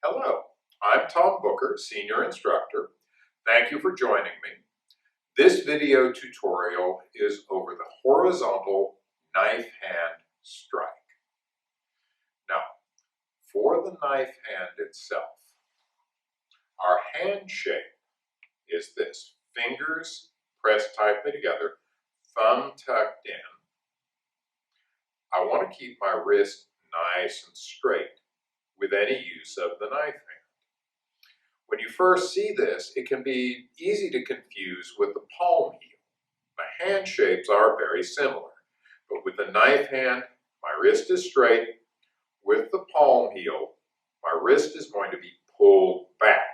Hello, I'm Tom Booker, Senior Instructor. Thank you for joining me. This video tutorial is over the Horizontal Knife Hand Strike. Now, for the knife hand itself, our hand shape is this. Fingers pressed tightly together, thumb tucked in. I want to keep my wrist nice and straight with any use of the knife hand. When you first see this, it can be easy to confuse with the palm heel. The hand shapes are very similar, but with the knife hand, my wrist is straight. With the palm heel, my wrist is going to be pulled back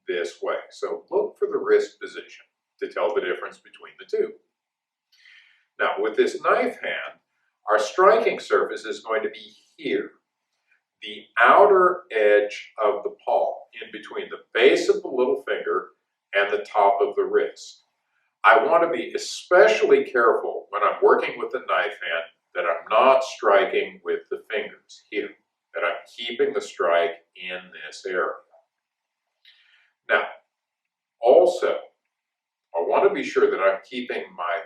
this way. So look for the wrist position to tell the difference between the two. Now, with this knife hand, our striking surface is going to be here, the outer edge of the palm, in between the base of the little finger and the top of the wrist. I want to be especially careful when I'm working with the knife hand that I'm not striking with the fingers here, that I'm keeping the strike in this area. Now, also, I want to be sure that I'm keeping my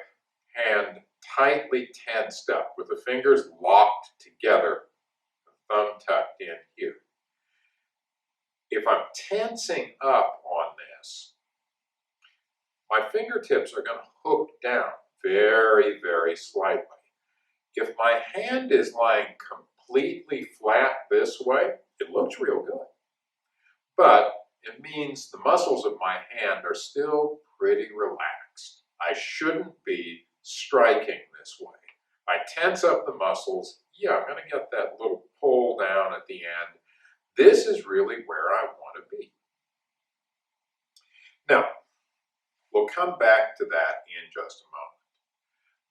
hand tightly tensed up with the fingers locked together, the thumb tucked in here. If I'm tensing up on this, my fingertips are going to hook down very, very slightly. If my hand is lying completely flat this way, it looks real good. But it means the muscles of my hand are still pretty relaxed. I shouldn't be striking this way. I tense up the muscles. Yeah, I'm going to get that little pull down at the end. This is really where I want to be. Now, we'll come back to that in just a moment.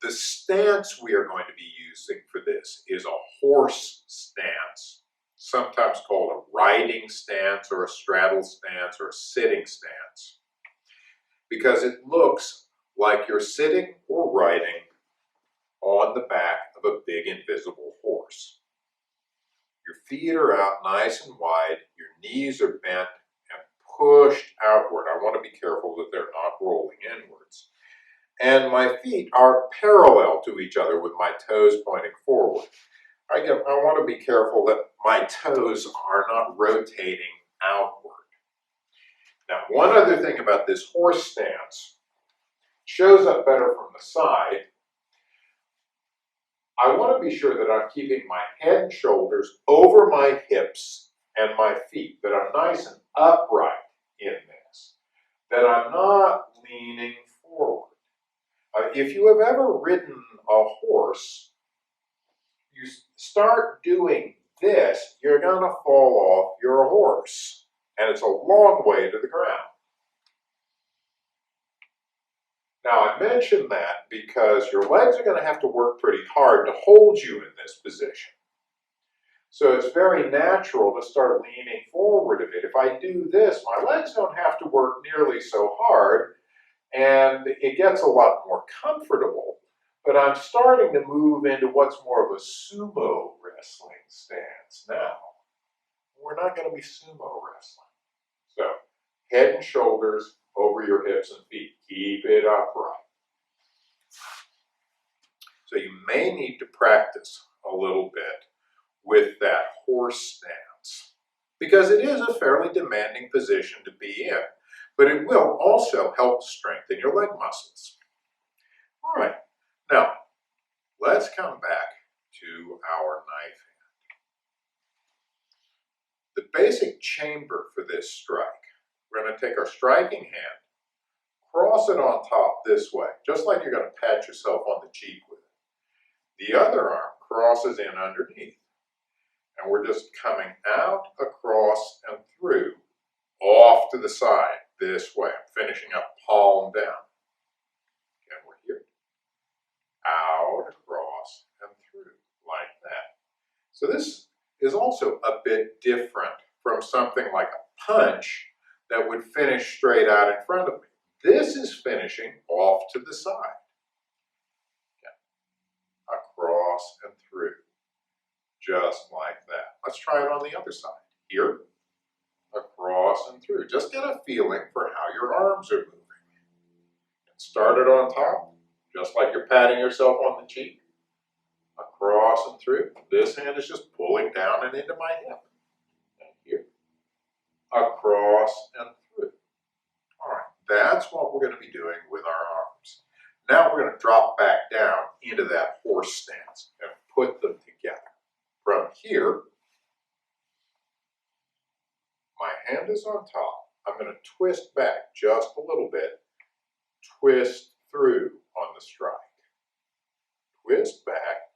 The stance we are going to be using for this is a horse stance, sometimes called a riding stance or a straddle stance or a sitting stance, because it looks like you're sitting or riding on the back of a big invisible horse. Your feet are out nice and wide, your knees are bent and pushed outward. I want to be careful that they're not rolling inwards. And my feet are parallel to each other with my toes pointing forward. I want to be careful that my toes are not rotating outward. Now, one other thing about this horse stance shows up better from the side. I want to be sure that I'm keeping my head and shoulders over my hips and my feet, that I'm nice and upright in this, that I'm not leaning forward. If you have ever ridden a horse, you start doing this, you're going to fall off your horse, and it's a long way to the ground. Now, I mention that because your legs are going to have to work pretty hard to hold you in this position. So it's very natural to start leaning forward a bit. If I do this, my legs don't have to work nearly so hard, and it gets a lot more comfortable, but I'm starting to move into what's more of a sumo wrestling stance now. We're not going to be sumo wrestling. So, head and shoulders over your hips and feet. Keep it upright. So you may need to practice a little bit with that horse stance, because it is a fairly demanding position to be in, but it will also help strengthen your leg muscles. All right, now let's come back to our knife hand. The basic chamber for this strike, we're going to take our striking hand, cross it on top this way, just like you're going to pat yourself on the cheek with it. The other arm crosses in underneath, and we're just coming out, across, and through, off to the side this way. I'm finishing up palm down. And we're here. Out, across, and through, like that. So this is also a bit different from something like a punch that would finish straight out in front of me. This is finishing off to the side. Again, across and through, just like that. Let's try it on the other side. Here, across and through. Just get a feeling for how your arms are moving. And start it on top, just like you're patting yourself on the cheek. Across and through. This hand is just pulling down and into my hip. And here. Across and through. All right, that's what we're going to be doing with our arms. Now we're going to drop back down into that horse stance and put them together. From here, my hand is on top. I'm going to twist back just a little bit. Twist through on the strike. Twist back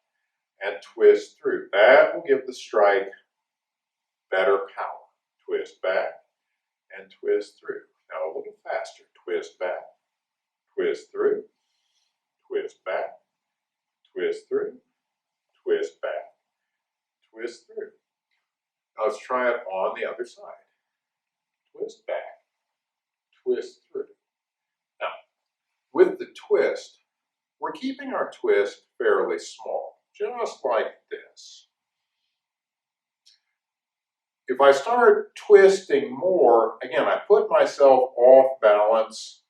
and twist through. That will give the strike better power. Twist back and twist through. Now a little faster. Twist back, twist through, twist back, twist through, twist back, twist through. Now let's try it on the other side. Twist back, twist through. Now, with the twist, we're keeping our twist fairly small, just like this. If I start twisting more, again, I put myself off balance.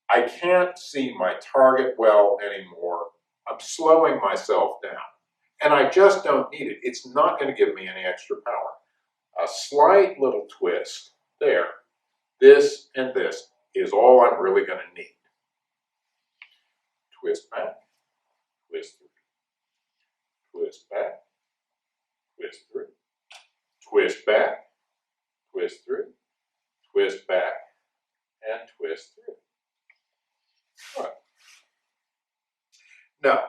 I can't see my target well anymore. I'm slowing myself down. And I just don't need it. It's not going to give me any extra power. A slight little twist there. This and this is all I'm really going to need. Twist back, twist through. Twist back, twist through. Twist back, twist through, twist back, and twist through. All right. Now,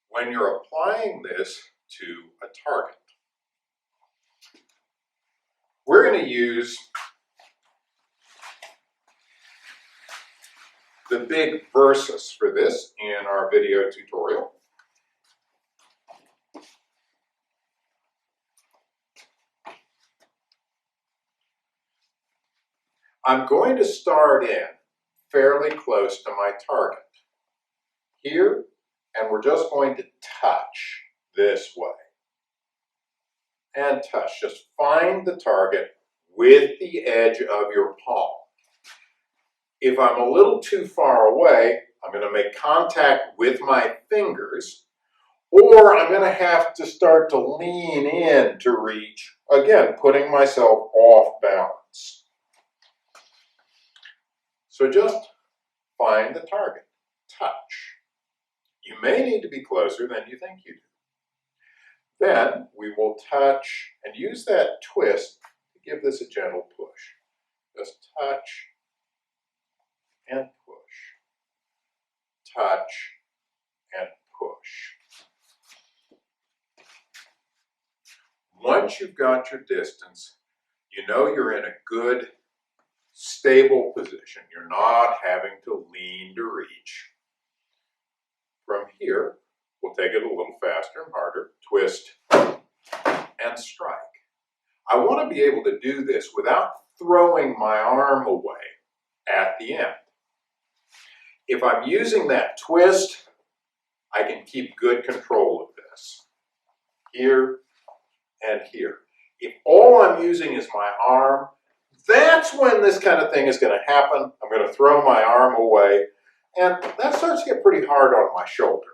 when you're applying this to a target, we're going to use the big versus for this in our video tutorial. I'm going to start in fairly close to my target here, and we're just going to touch this way. And touch. Just find the target with the edge of your palm. If I'm a little too far away, I'm going to make contact with my fingers, or I'm going to have to start to lean in to reach, again, putting myself off balance. So just find the target, touch. You may need to be closer than you think you do. Then we will touch and use that twist to give this a gentle push. Just touch and push. Touch and push. Once you've got your distance, you know you're in a good, stable position. You're not having to lean to reach. From here, we'll take it a little faster and harder. Twist and strike. I want to be able to do this without throwing my arm away at the end. If I'm using that twist, I can keep good control of this. Here and here. If all I'm using is my arm, that's when this kind of thing is going to happen. I'm going to throw my arm away, and that starts to get pretty hard on my shoulder.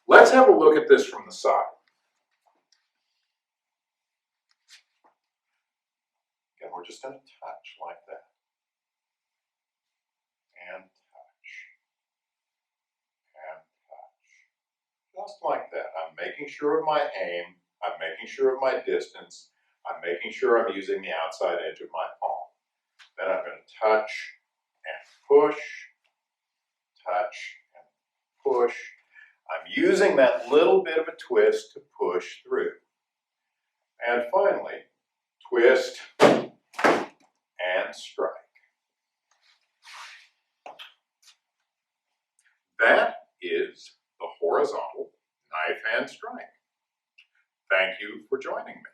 Let's have a look at this from the side. Again, we're just going to touch like that. And touch. And touch. Just like that. I'm making sure of my aim. I'm making sure of my distance. I'm making sure I'm using the outside edge of my palm. Then I'm going to touch and push, touch and push. I'm using that little bit of a twist to push through. And finally, twist and strike. That is the horizontal knife hand strike. Thank you for joining me.